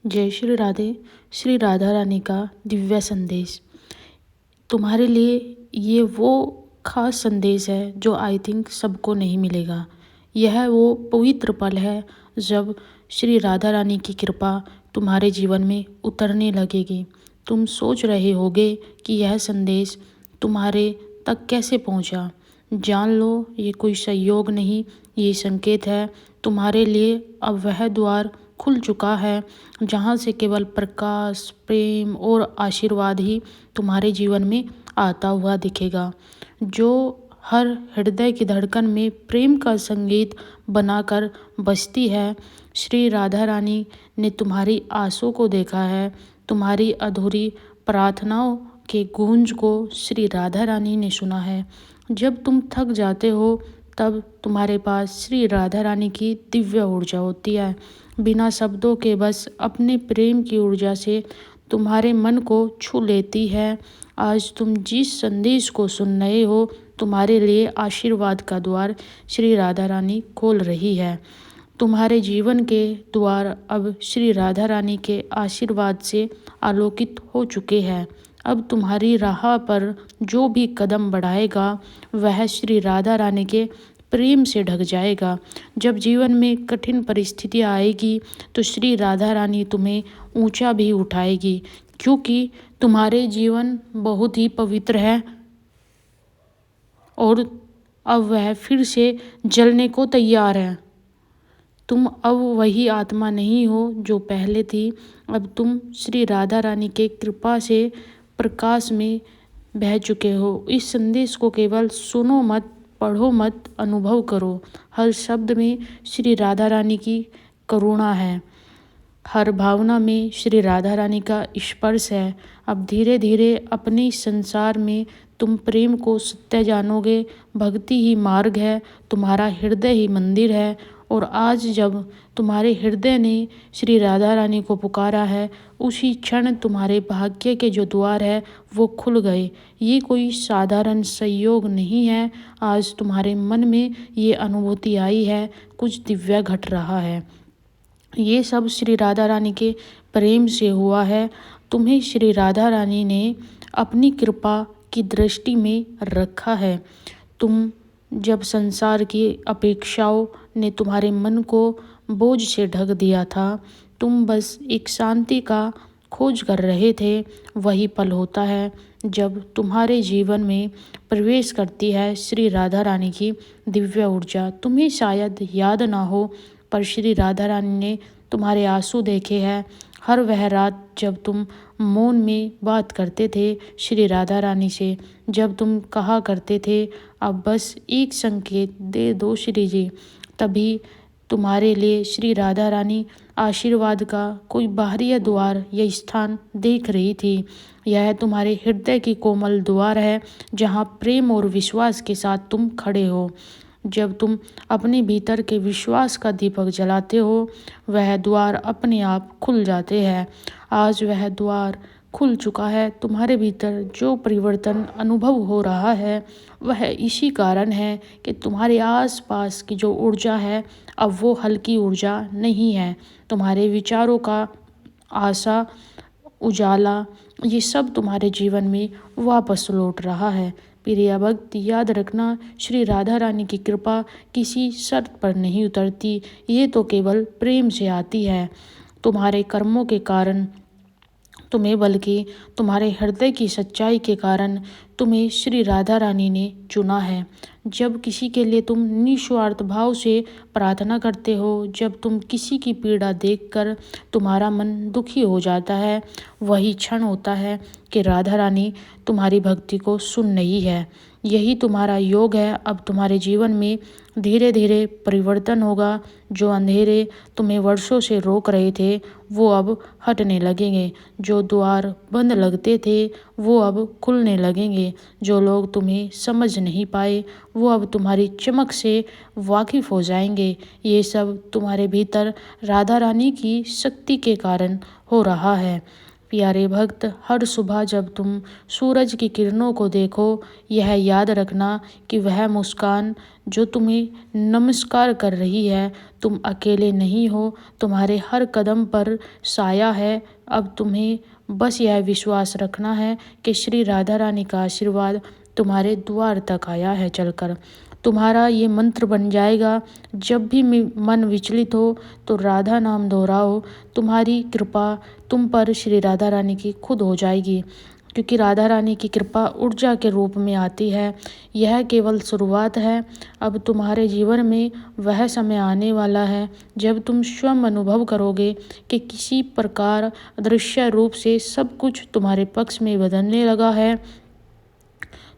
जय श्री राधे। श्री राधा रानी का दिव्य संदेश तुम्हारे लिए। ये वो खास संदेश है जो आई थिंक सबको नहीं मिलेगा। यह वो पवित्र पल है जब श्री राधा रानी की कृपा तुम्हारे जीवन में उतरने लगेगी। तुम सोच रहे होगे कि यह संदेश तुम्हारे तक कैसे पहुंचा। जान लो, ये कोई संयोग नहीं, ये संकेत है। तुम्हारे लिए अब वह द्वार खुल चुका है जहाँ से केवल प्रकाश, प्रेम और आशीर्वाद ही तुम्हारे जीवन में आता हुआ दिखेगा। जो हर हृदय की धड़कन में प्रेम का संगीत बनाकर बजती है। श्री राधा रानी ने तुम्हारी आंसू को देखा है, तुम्हारी अधूरी प्रार्थनाओं के गूंज को श्री राधा रानी ने सुना है। जब तुम थक जाते हो तब तुम्हारे पास श्री राधा रानी की दिव्य ऊर्जा होती है। बिना शब्दों के बस अपने प्रेम की ऊर्जा से तुम्हारे मन को छू लेती है। आज तुम जिस संदेश को सुन रहे हो, तुम्हारे लिए आशीर्वाद का द्वार श्री राधा रानी खोल रही है। तुम्हारे जीवन के द्वार अब श्री राधा रानी के आशीर्वाद से आलोकित हो चुके हैं। अब तुम्हारी राह पर जो भी कदम बढ़ाएगा वह श्री राधा रानी के प्रेम से ढक जाएगा। जब जीवन में कठिन परिस्थितियाँ आएगी तो श्री राधा रानी तुम्हें ऊंचा भी उठाएगी, क्योंकि तुम्हारे जीवन बहुत ही पवित्र है और अब वह फिर से जलने को तैयार है। तुम अब वही आत्मा नहीं हो जो पहले थी। अब तुम श्री राधा रानी के कृपा से प्रकाश में बह चुके हो। इस संदेश को केवल सुनो मत, पढ़ो मत, अनुभव करो। हर शब्द में श्री राधा रानी की करुणा है, हर भावना में श्री राधा रानी का स्पर्श है। अब धीरे धीरे अपने संसार में तुम प्रेम को सत्य जानोगे। भक्ति ही मार्ग है, तुम्हारा हृदय ही मंदिर है। और आज जब तुम्हारे हृदय ने श्री राधा रानी को पुकारा है, उसी क्षण तुम्हारे भाग्य के जो द्वार है वो खुल गए। ये कोई साधारण संयोग नहीं है। आज तुम्हारे मन में ये अनुभूति आई है, कुछ दिव्य घट रहा है। ये सब श्री राधा रानी के प्रेम से हुआ है। तुम्हें श्री राधा रानी ने अपनी कृपा की दृष्टि में रखा है। तुम जब संसार की अपेक्षाओं ने तुम्हारे मन को बोझ से ढक दिया था, तुम बस एक शांति का खोज कर रहे थे। वही पल होता है जब तुम्हारे जीवन में प्रवेश करती है श्री राधा रानी की दिव्य ऊर्जा। तुम्हें शायद याद ना हो, पर श्री राधा रानी ने तुम्हारे आंसू देखे हैं। हर वह रात जब तुम मौन में बात करते थे श्री राधा रानी से, जब तुम कहा करते थे अब बस एक संकेत दे दो श्री जी, तभी तुम्हारे लिए श्री राधा रानी आशीर्वाद का कोई बाहरी द्वार या स्थान देख रही थी। यह तुम्हारे हृदय की कोमल द्वार है जहाँ प्रेम और विश्वास के साथ तुम खड़े हो। जब तुम अपने भीतर के विश्वास का दीपक जलाते हो, वह द्वार अपने आप खुल जाते हैं। आज वह द्वार खुल चुका है। तुम्हारे भीतर जो परिवर्तन अनुभव हो रहा है वह इसी कारण है कि तुम्हारे आसपास की जो ऊर्जा है अब वो हल्की ऊर्जा नहीं है। तुम्हारे विचारों का आशा, उजाला, ये सब तुम्हारे जीवन में वापस लौट रहा है। प्रिय भक्त, याद रखना, श्री राधा रानी की कृपा किसी शर्त पर नहीं उतरती, ये तो केवल प्रेम से आती है। तुम्हारे कर्मों के कारण तुम्हें, बल्कि तुम्हारे हृदय की सच्चाई के कारण तुम्हें श्री राधा रानी ने चुना है। जब किसी के लिए तुम निस्वार्थ भाव से प्रार्थना करते हो, जब तुम किसी की पीड़ा देखकर तुम्हारा मन दुखी हो जाता है, वही क्षण होता है कि राधा रानी तुम्हारी भक्ति को सुन रही है। यही तुम्हारा योग है। अब तुम्हारे जीवन में धीरे धीरे परिवर्तन होगा। जो अंधेरे तुम्हें वर्षों से रोक रहे थे वो अब हटने लगेंगे। जो द्वार बंद लगते थे वो अब खुलने लगेंगे। जो लोग तुम्हें समझ नहीं पाए वो अब तुम्हारी चमक से वाकिफ हो जाएंगे। ये सब तुम्हारे भीतर राधा रानी की शक्ति के कारण हो रहा है। प्यारे भक्त, हर सुबह जब तुम सूरज की किरणों को देखो, यह याद रखना कि वह मुस्कान जो तुम्हें नमस्कार कर रही है, तुम अकेले नहीं हो, तुम्हारे हर कदम पर साया है। अब तुम्हें बस यह विश्वास रखना है कि श्री राधा रानी का आशीर्वाद तुम्हारे द्वार तक आया है चलकर। तुम्हारा ये मंत्र बन जाएगा। जब भी मन विचलित हो तो राधा नाम दोहराओ। तुम्हारी कृपा तुम पर श्री राधा रानी की खुद हो जाएगी, क्योंकि राधा रानी की कृपा ऊर्जा के रूप में आती है। यह केवल शुरुआत है। अब तुम्हारे जीवन में वह समय आने वाला है जब तुम स्वयं अनुभव करोगे कि किसी प्रकार अदृश्य रूप से सब कुछ तुम्हारे पक्ष में बदलने लगा है।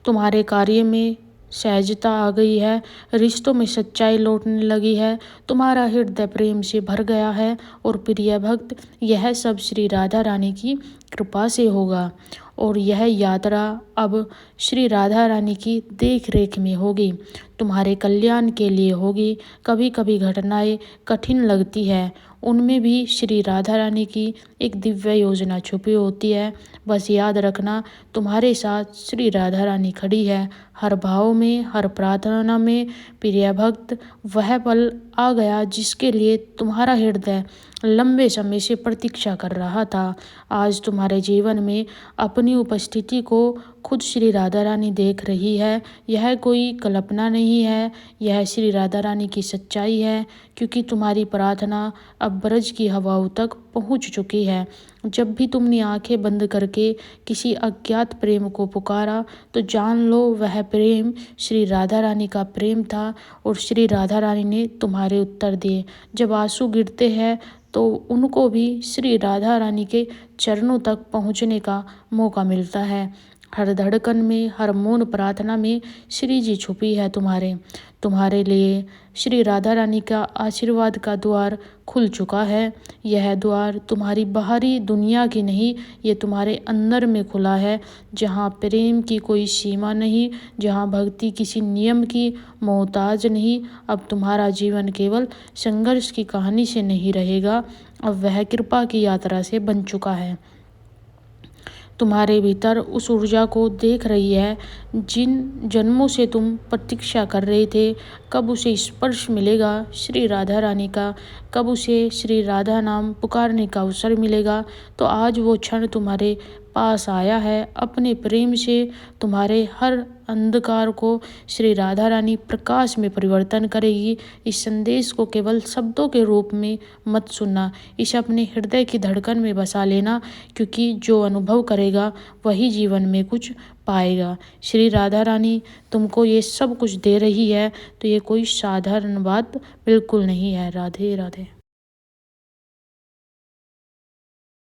तुम्हारे कार्य में सहजता आ गई है, रिश्तों में सच्चाई लौटने लगी है, तुम्हारा हृदय प्रेम से भर गया है। और प्रिय भक्त, यह सब श्री राधा रानी की कृपा से होगा और यह यात्रा अब श्री राधा रानी की देख रेख में होगी, तुम्हारे कल्याण के लिए होगी। कभी कभी घटनाएं कठिन लगती है, उनमें भी श्री राधा रानी की एक दिव्य योजना छुपी होती है। बस याद रखना, तुम्हारे साथ श्री राधा रानी खड़ी है, हर भाव में, हर प्रार्थना में। प्रिय भक्त, वह पल आ गया जिसके लिए तुम्हारा हृदय लंबे समय से प्रतीक्षा कर रहा था। आज तुम्हारे जीवन में अपनी उपस्थिति को खुद श्री राधा रानी देख रही है। यह कोई कल्पना नहीं है, यह श्री राधा रानी की सच्चाई है, क्योंकि तुम्हारी प्रार्थना अब ब्रज की हवाओं तक पहुंच चुकी है। जब भी तुमने आंखें बंद करके किसी अज्ञात प्रेम को पुकारा, तो जान लो वह प्रेम श्री राधा रानी का प्रेम था और श्री राधा रानी ने तुम्हारे उत्तर दिए। जब आंसू गिरते हैं तो उनको भी श्री राधा रानी के चरणों तक पहुँचने का मौका मिलता है। हर धड़कन में, हर मौन प्रार्थना में श्री जी छुपी है तुम्हारे लिए। श्री राधा रानी का आशीर्वाद का द्वार खुल चुका है। यह द्वार तुम्हारी बाहरी दुनिया की नहीं, ये तुम्हारे अंदर में खुला है, जहाँ प्रेम की कोई सीमा नहीं, जहाँ भक्ति किसी नियम की मोहताज नहीं। अब तुम्हारा जीवन केवल संघर्ष की कहानी से नहीं रहेगा, अब वह कृपा की यात्रा से बन चुका है। तुम्हारे भीतर उस ऊर्जा को देख रही है जिन जन्मों से तुम प्रतीक्षा कर रहे थे। कब उसे स्पर्श मिलेगा श्री राधा रानी का, कब उसे श्री राधा नाम पुकारने का अवसर मिलेगा। तो आज वो क्षण तुम्हारे पास आया है। अपने प्रेम से तुम्हारे हर अंधकार को श्री राधा रानी प्रकाश में परिवर्तन करेगी। इस संदेश को केवल शब्दों के रूप में मत सुनना, इसे अपने हृदय की धड़कन में बसा लेना, क्योंकि जो अनुभव करेगा वही जीवन में कुछ पाएगा। श्री राधा रानी तुमको ये सब कुछ दे रही है, तो ये कोई साधारण बात बिल्कुल नहीं है। राधे राधे।